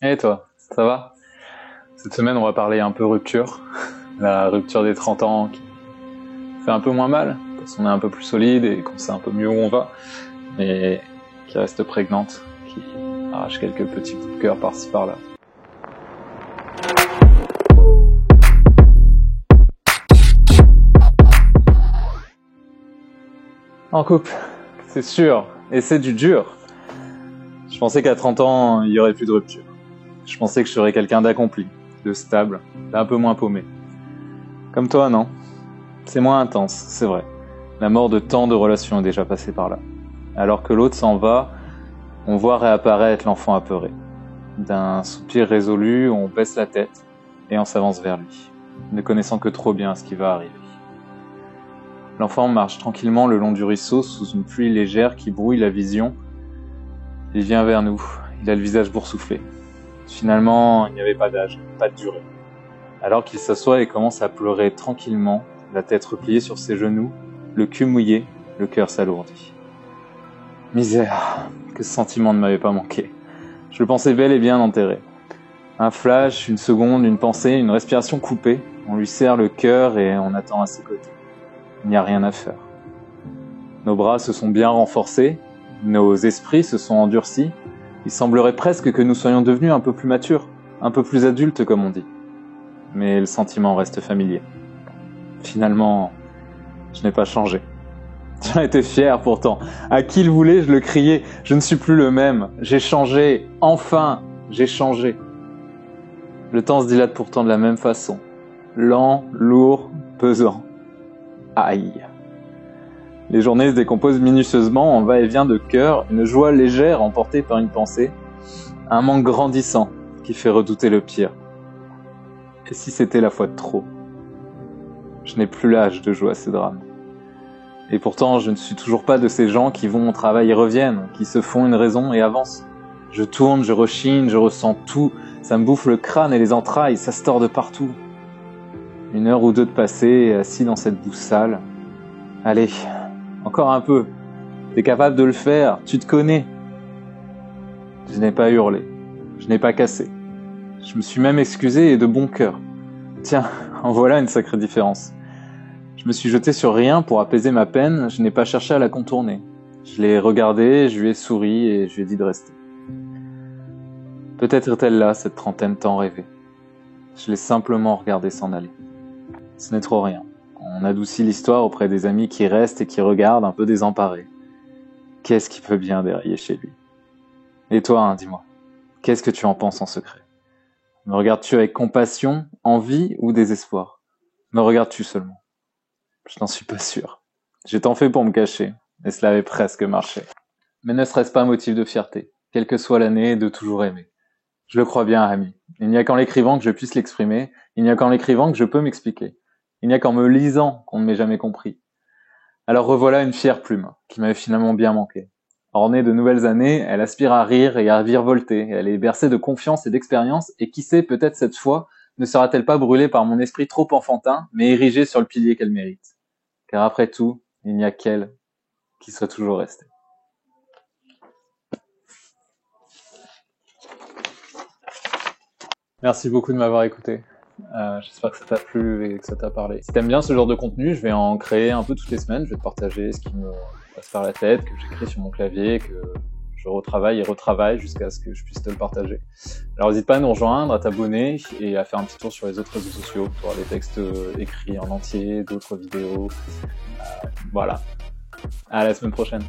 Et toi, ça va? Cette semaine, on va parler un peu rupture. La rupture des 30 ans qui fait un peu moins mal, parce qu'on est un peu plus solide et qu'on sait un peu mieux où on va, mais qui reste prégnante, qui arrache quelques petits bouts de cœur par-ci par-là. En couple, c'est sûr, et c'est du dur. Je pensais qu'à 30 ans, il y aurait plus de rupture. Je pensais que je serais quelqu'un d'accompli, de stable, d'un peu moins paumé. Comme toi, non? C'est moins intense, c'est vrai. La mort de tant de relations est déjà passée par là. Alors que l'autre s'en va, on voit réapparaître l'enfant apeuré. D'un soupir résolu, on baisse la tête et on s'avance vers lui, ne connaissant que trop bien ce qui va arriver. L'enfant marche tranquillement le long du ruisseau sous une pluie légère qui brouille la vision. Il vient vers nous, il a le visage boursouflé. Finalement, il n'y avait pas d'âge, pas de durée. Alors qu'il s'assoit et commence à pleurer tranquillement, la tête repliée sur ses genoux, le cul mouillé, le cœur s'alourdit. Misère, que ce sentiment ne m'avait pas manqué. Je le pensais bel et bien enterré. Un flash, une seconde, une pensée, une respiration coupée. On lui serre le cœur et on attend à ses côtés. Il n'y a rien à faire. Nos bras se sont bien renforcés, nos esprits se sont endurcis. Il semblerait presque que nous soyons devenus un peu plus matures, un peu plus adultes comme on dit. Mais le sentiment reste familier. Finalement, je n'ai pas changé. J'en étais fier pourtant. À qui le voulait, je le criais. Je ne suis plus le même. J'ai changé. Enfin, j'ai changé. Le temps se dilate pourtant de la même façon. Lent, lourd, pesant. Aïe. Les journées se décomposent minutieusement en va-et-vient de cœur, une joie légère emportée par une pensée, un manque grandissant qui fait redouter le pire. Et si c'était la fois de trop? Je n'ai plus l'âge de jouer à ces drames. Et pourtant, je ne suis toujours pas de ces gens qui vont au travail et reviennent, qui se font une raison et avancent. Je tourne, je rechigne, je ressens tout, ça me bouffe le crâne et les entrailles, ça se tord de partout. 1 heure ou 2 de passé, assis dans cette boue sale. Allez, encore un peu. T'es capable de le faire, tu te connais. Je n'ai pas hurlé, je n'ai pas cassé. Je me suis même excusé et de bon cœur. Tiens, en voilà une sacrée différence. Je me suis jeté sur rien pour apaiser ma peine, je n'ai pas cherché à la contourner. Je l'ai regardée, je lui ai souri et je lui ai dit de rester. Peut-être est-elle là, cette trentaine tant rêvée. Je l'ai simplement regardée s'en aller. Ce n'est trop rien. On adoucit l'histoire auprès des amis qui restent et qui regardent un peu désemparés. Qu'est-ce qui peut bien dérailler chez lui? Et toi, dis-moi, qu'est-ce que tu en penses en secret? Me regardes-tu avec compassion, envie ou désespoir? Me regardes-tu seulement? Je n'en suis pas sûr. J'ai tant fait pour me cacher, et cela avait presque marché. Mais ne serait-ce pas un motif de fierté, quelle que soit l'année, de toujours aimer? Je le crois bien, ami. Il n'y a qu'en l'écrivant que je puisse l'exprimer, il n'y a qu'en l'écrivant que je peux m'expliquer. Il n'y a qu'en me lisant qu'on ne m'ait jamais compris. Alors revoilà une fière plume, qui m'avait finalement bien manqué. Ornée de nouvelles années, elle aspire à rire et à virevolter, elle est bercée de confiance et d'expérience, et qui sait, peut-être cette fois, ne sera-t-elle pas brûlée par mon esprit trop enfantin, mais érigée sur le pilier qu'elle mérite. Car après tout, il n'y a qu'elle qui soit toujours restée. Merci beaucoup de m'avoir écouté. J'espère que ça t'a plu et que ça t'a parlé. Si t'aimes bien ce genre de contenu, je vais en créer un peu toutes les semaines. Je vais te partager ce qui me passe par la tête, que j'écris sur mon clavier, que je retravaille et retravaille jusqu'à ce que je puisse te le partager. Alors n'hésite pas à nous rejoindre, à t'abonner et à faire un petit tour sur les autres réseaux sociaux pour avoir des textes écrits en entier, d'autres vidéos. Voilà. À la semaine prochaine.